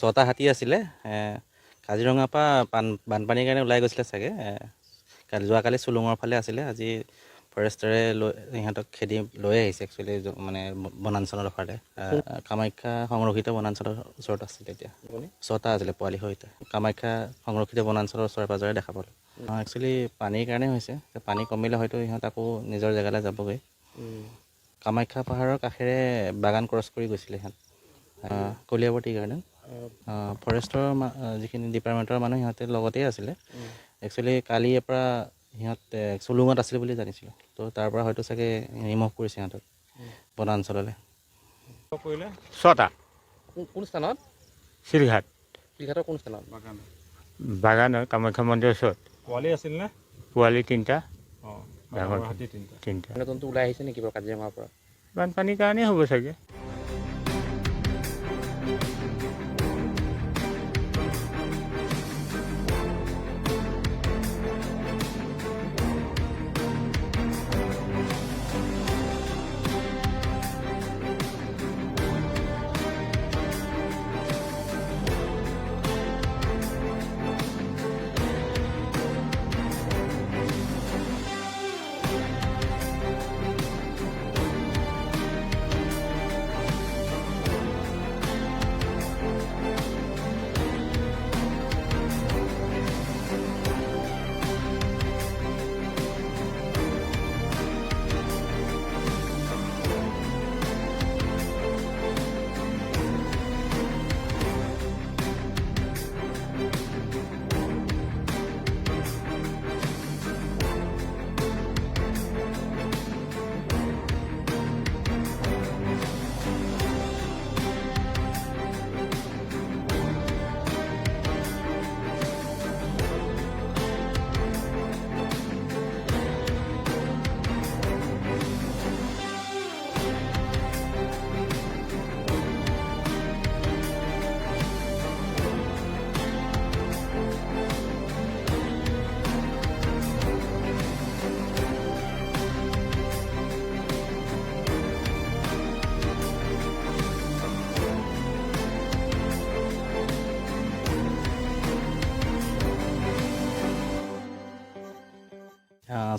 ছটা হাতী আছিলে। কাজিৰঙাৰ পৰা বানপানীৰ কাৰণে ওলাই গৈছিলে চাগে। যোৱাকালি চুলুঙৰ ফালে আছিলে। আজি ফৰেষ্টাৰে সিহঁতক খেদি লৈ আহিছে একচুৱেলি, মানে বনাঞ্চলৰ ফালে। কামাখ্যা সংৰক্ষিত বনাঞ্চলৰ ওচৰত আছিলে এতিয়া। ছটা আছিলে পোৱালি সৈতে। কামাখ্যা সংৰক্ষিত বনাঞ্চলৰ ওচৰে পাঁজৰে দেখা পালোঁ। একচুৱেলি পানীৰ কাৰণে হৈছে। পানী কমিলে হয়তো সিহঁত আকৌ নিজৰ জেগালৈ যাবগৈ। কামাখ্যা পাহাৰৰ কাষেৰে বাগান ক্ৰছ কৰি গৈছিলে সিহঁত, কলিয়াবতী গাৰ্ডেন। ফৰেষ্টৰ যিখিনি ডিপাৰ্টমেণ্টৰ মানুহ সিহঁতে লগতেই আছিলে। একচুৱেলি কালিৰ পৰা সিহঁত চুলুঙত আছিলে বুলি জানিছিলোঁ। তো তাৰ পৰা হয়তো চাগে ৰিমভ কৰিছে সিহঁতক বনাঞ্চললৈ। ছটা। কোন স্থানত? চিৰিঘাট। চিৰিঘাটৰ কোন স্থানত? বাগানৰ কামাখ্যা মন্দিৰৰ ওচৰত। পোৱালি আছিল নে? পোৱালি তিনিটা, অঁ, ডাঙৰ হাতী তিনিটা। তিনিটা। নতুনটো ওলাই আহিছে নেকি বাৰু কাজিৰঙাৰ পৰা? বানপানীৰ কাৰণেই হ'ব চাগে।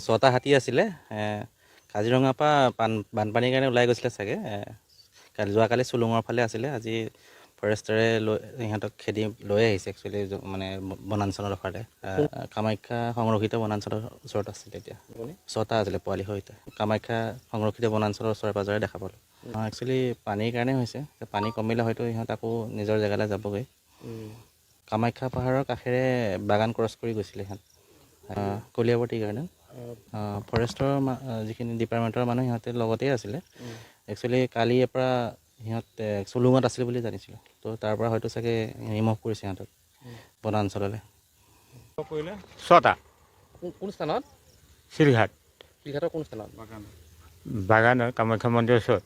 ছটা হাতী আছিলে। কাজিৰঙাৰ পৰা বানপানীৰ কাৰণে ওলাই গৈছিলে চাগে। যোৱাকালি চুলুঙৰ ফালে আছিলে। আজি ফৰেষ্টাৰে সিহঁতক খেদি লৈ আহিছে একচুৱেলি, মানে বনাঞ্চলৰ ফালে। কামাখ্যা সংৰক্ষিত বনাঞ্চলৰ ওচৰত আছিলে এতিয়া। ছটা আছিলে পোৱালি সৈতে। কামাখ্যা সংৰক্ষিত বনাঞ্চলৰ ওচৰে পাঁজৰে দেখা পালোঁ। একচুৱেলি পানীৰ কাৰণে হৈছে। পানী কমিলে হয়তো সিহঁত আকৌ নিজৰ জেগালৈ যাবগৈ। কামাখ্যা পাহাৰৰ কাষেৰে বাগান ক্ৰছ কৰি গৈছিলে সিহঁত, কলিয়াবতী গাৰ্ডেন। ফৰেষ্টৰ যিখিনি ডিপাৰ্টমেণ্টৰ মানুহ সিহঁতে লগতেই আছিলে। একচুৱেলি কালিৰ পৰা সিহঁত চুলুঙত আছিলে বুলি জানিছিলোঁ। তো তাৰ পৰা হয়তো চাগে ৰিমভ কৰিছে সিহঁতক বনাঞ্চললৈ। ছটা। কোন স্থানত? চিৰিঘাট। চিৰিঘাটৰ কোন স্থানত? বাগানৰ কামাখ্যা মন্দিৰৰ ওচৰত।